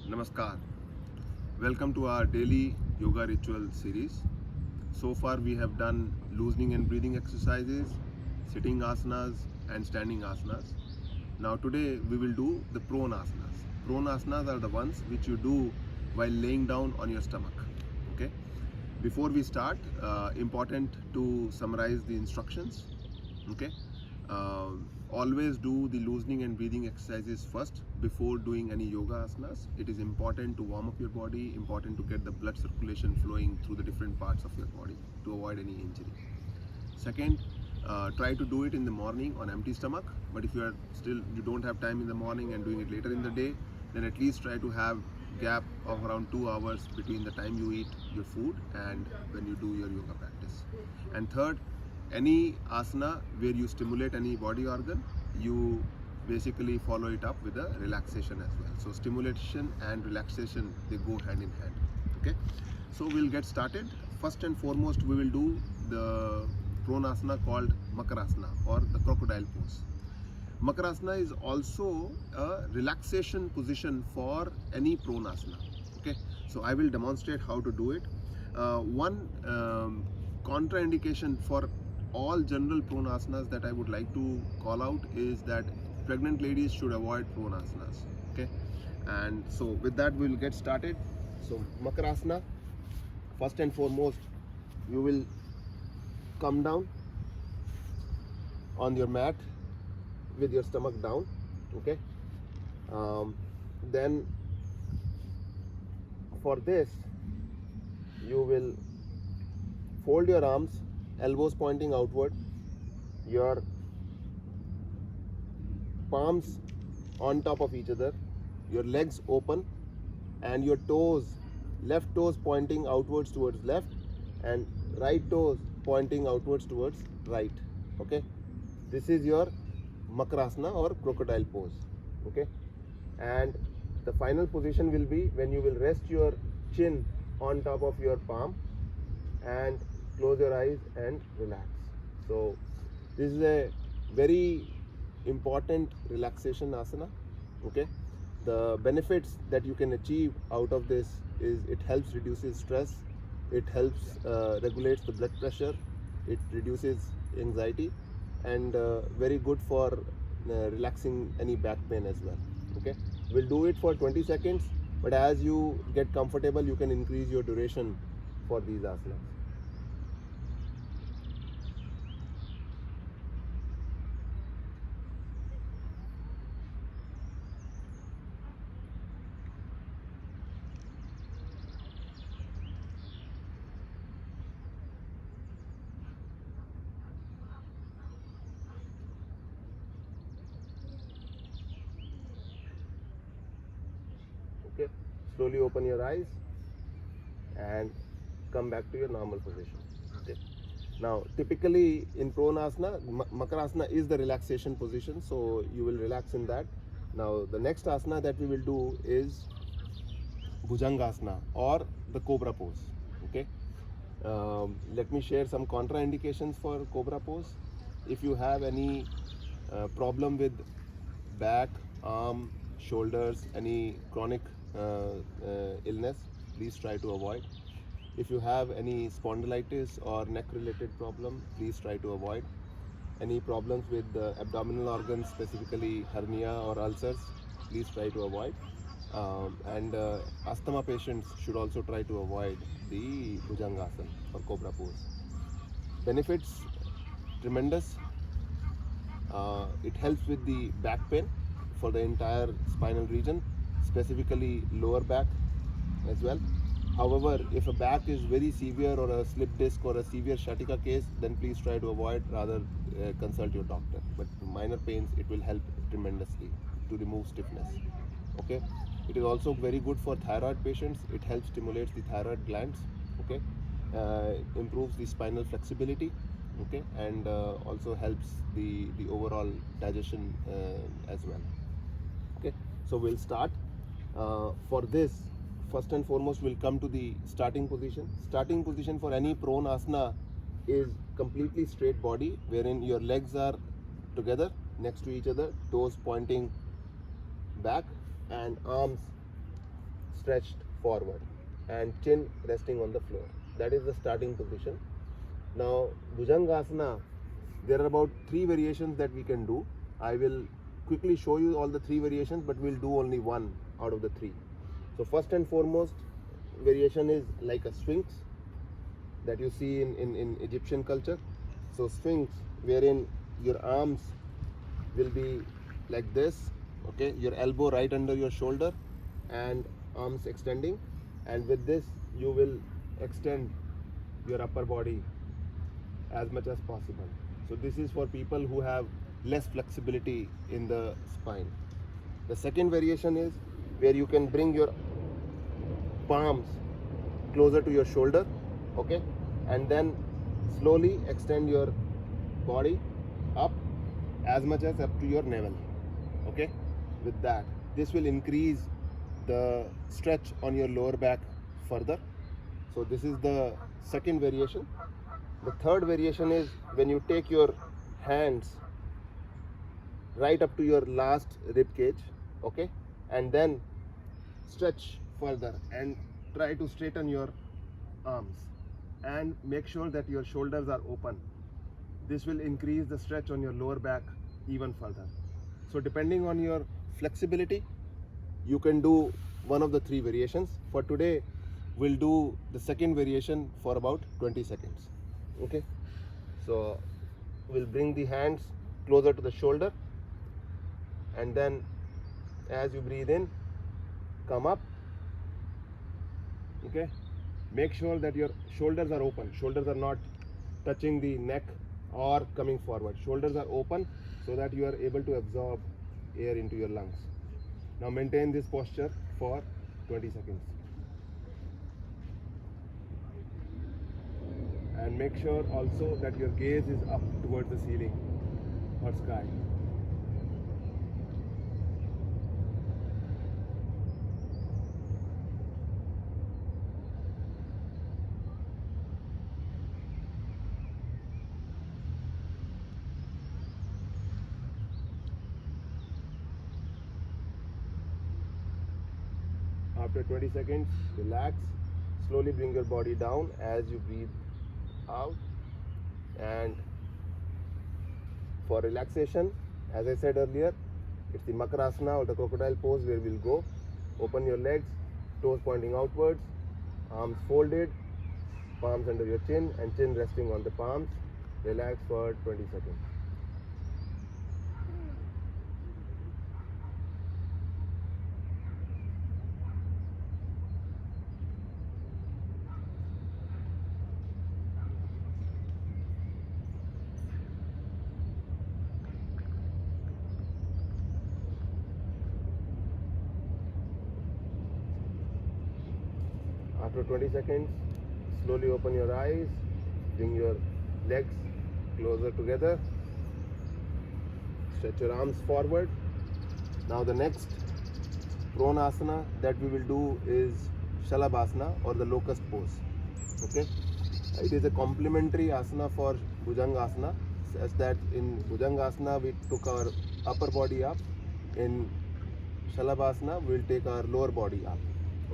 Namaskar. Welcome to our daily yoga ritual series. So far we have done loosening and breathing exercises, sitting asanas and standing asanas. Now today we will do the prone asanas. Prone asanas are the ones which you do while laying down on your stomach. Okay. Before we start, important to summarize the instructions. Okay. Always do the loosening and breathing exercises first before doing any yoga asanas. It is important to warm up your body, important to get the blood circulation flowing through the different parts of your body to avoid any injury. Second, try to do it in the morning on empty stomach, but if you don't have time in the morning and doing it later in the day, then at least try to have gap of around 2 hours between the time you eat your food and when you do your yoga practice. And third, any asana where you stimulate any body organ, you basically follow it up with a relaxation as well. So stimulation and relaxation, they go hand in hand. Okay, so we'll get started. First and foremost, we will do the prone asana called Makarasana or the crocodile pose. Makarasana is also a relaxation position for any prone asana. Okay, so I will demonstrate how to do it. One contraindication for all general prone asanas that I would like to call out is that pregnant ladies should avoid prone asanas. Okay, and so with that we will get started. So Makarasana, first and foremost, you will come down on your mat with your stomach down. Okay, then for this you will fold your arms, elbows pointing outward, your palms on top of each other, your legs open, and your toes, left toes pointing outwards towards left and right toes pointing outwards towards right. Okay, this is your Makarasana or crocodile pose. Okay, and the final position will be when you will rest your chin on top of your palm and close your eyes and relax. So this is a very important relaxation asana. Okay, the benefits that you can achieve out of this is it helps reduces stress, it helps regulates the blood pressure, it reduces anxiety, and very good for relaxing any back pain as well. Okay, we'll do it for 20 seconds, but as you get comfortable you can increase your duration for these asanas. Okay, slowly open your eyes and come back to your normal position. Okay, now typically in prone asana, Makarasana is the relaxation position, so you will relax in that. Now the next asana that we will do is Bhujangasana or the cobra pose. Okay, let me share some contraindications for cobra pose. If you have any problem with back, arm, shoulders, any chronic illness, please try to avoid. If you have any spondylitis or neck related problem, please try to avoid. Any problems with the abdominal organs, specifically hernia or ulcers, please try to avoid. And asthma patients should also try to avoid the Bhujangasana or cobra pose. Benefits tremendous. It helps with the back pain for the entire spinal region, specifically lower back as well. However, if a back is very severe or a slip disc or a severe sciatica case, then please try to avoid, rather consult your doctor. But minor pains, it will help tremendously to remove stiffness. Okay, it is also very good for thyroid patients. It helps stimulate the thyroid glands. Okay, improves the spinal flexibility. Okay, and also helps the overall digestion as well. Okay, so we'll start. For this, first and foremost, we'll come to the starting position. Starting position for any prone asana is completely straight body, wherein your legs are together next to each other, toes pointing back and arms stretched forward and chin resting on the floor. That is the starting position. Now Bhujangasana, there are about 3 variations that we can do. I will quickly show you all the 3 variations, but we'll do only one out of the 3. So first and foremost variation is like a Sphinx that you see in Egyptian culture. So Sphinx, wherein your arms will be like this, okay, your elbow right under your shoulder and arms extending, and with this you will extend your upper body as much as possible. So this is for people who have less flexibility in the spine. The second variation is where you can bring your palms closer to your shoulder, okay, and then slowly extend your body up as much as up to your navel, okay. With that, this will increase the stretch on your lower back further. So this is the second variation. The third variation is when you take your hands right up to your last rib cage, okay, and then stretch further and try to straighten your arms and make sure that your shoulders are open. This will increase the stretch on your lower back even further. So depending on your flexibility, you can do one of the 3 variations. For today, we'll do the second variation for about 20 seconds. Okay, so we'll bring the hands closer to the shoulder, and then as you breathe in, come up, okay. Make sure that your shoulders are open. Shoulders are not touching the neck or coming forward. Shoulders are open so that you are able to absorb air into your lungs. Now maintain this posture for 20 seconds. And make sure also that your gaze is up towards the ceiling or sky. After 20 seconds, relax. Slowly bring your body down as you breathe out. And for relaxation, as I said earlier, it's the Makarasana or the crocodile pose, where we'll go. Open your legs, toes pointing outwards, arms folded, palms under your chin and chin resting on the palms. Relax for 20 seconds. After 20 seconds, slowly open your eyes, bring your legs closer together, stretch your arms forward. Now the next prone asana that we will do is Shalabhasana or the locust pose. Okay, it is a complementary asana for Bhujangasana, such that in Bhujangasana we took our upper body up, in Shalabhasana we will take our lower body up.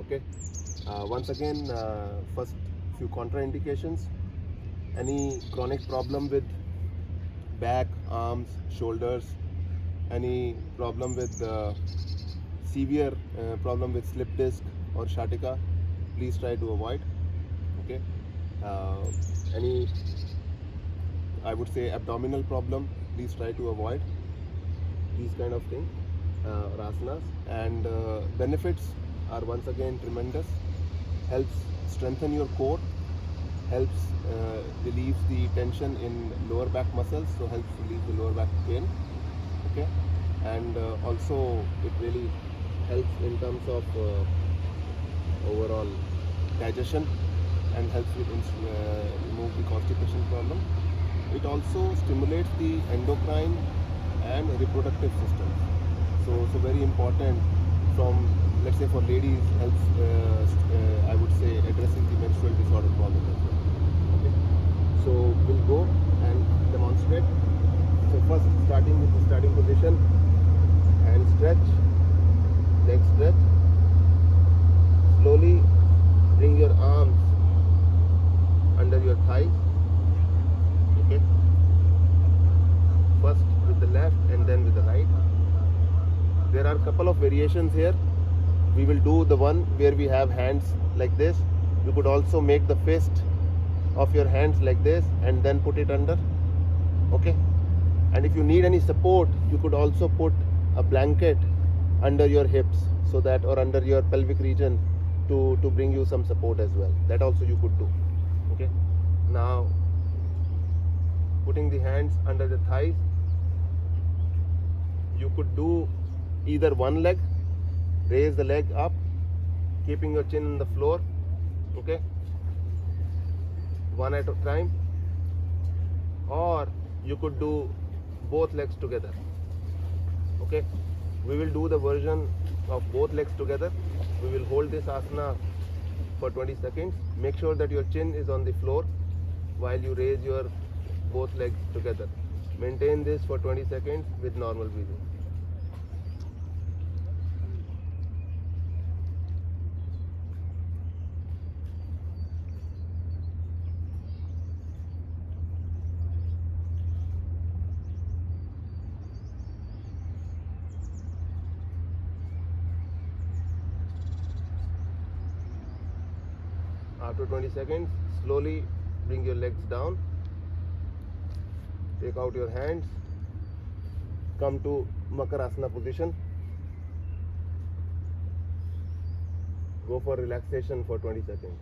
Okay. Once again, first few contraindications: any chronic problem with back, arms, shoulders, any problem with severe problem with slip disc or sciatica, please try to avoid. Okay, any, I would say, abdominal problem, please try to avoid these kind of things, asanas. And benefits are once again tremendous. Helps strengthen your core, helps relieve the tension in lower back muscles, so helps relieve the lower back pain. Okay, and also it really helps in terms of overall digestion and helps with remove the constipation problem. It also stimulates the endocrine and reproductive system. So very important from, let's say, for ladies, helps I would say addressing the menstrual disorder problem as well. Okay, so we'll go and demonstrate. So first, starting with the starting position, and stretch, leg stretch, left and then with the right. There are a couple of variations here. We will do the one where we have hands like this. You could also make the fist of your hands like this and then put it under. Okay. And if you need any support, you could also put a blanket under your hips, so that, or under your pelvic region, to bring you some support as well. That also you could do. Okay. Now, putting the hands under the thighs, you could do either one leg, raise the leg up, keeping your chin on the floor. Okay. One at a time. Or you could do both legs together. Okay. We will do the version of both legs together. We will hold this asana for 20 seconds. Make sure that your chin is on the floor while you raise your both legs together. Maintain this for 20 seconds with normal breathing. After 20 seconds, slowly bring your legs down. Take out your hands. Come to Makarasana position. Go for relaxation for 20 seconds.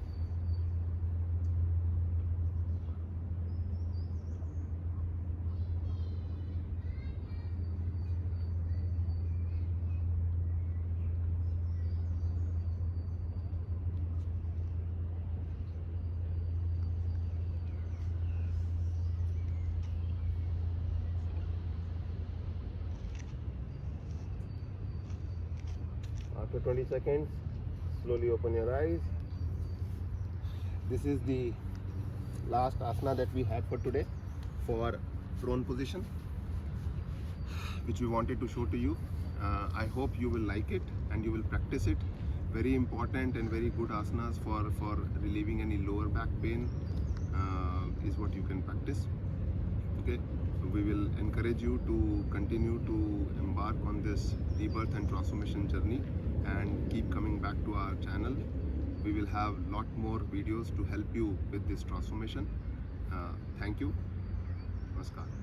After 20 seconds, slowly open your eyes. This is the last asana that we had for today for prone position, which we wanted to show to you. I hope you will like it and you will practice it. Very important and very good asanas for relieving any lower back pain is what you can practice. Okay, we will encourage you to continue to embark on this rebirth and transformation journey and keep coming back to our channel. We will have a lot more videos to help you with this transformation. Thank you. Namaskar.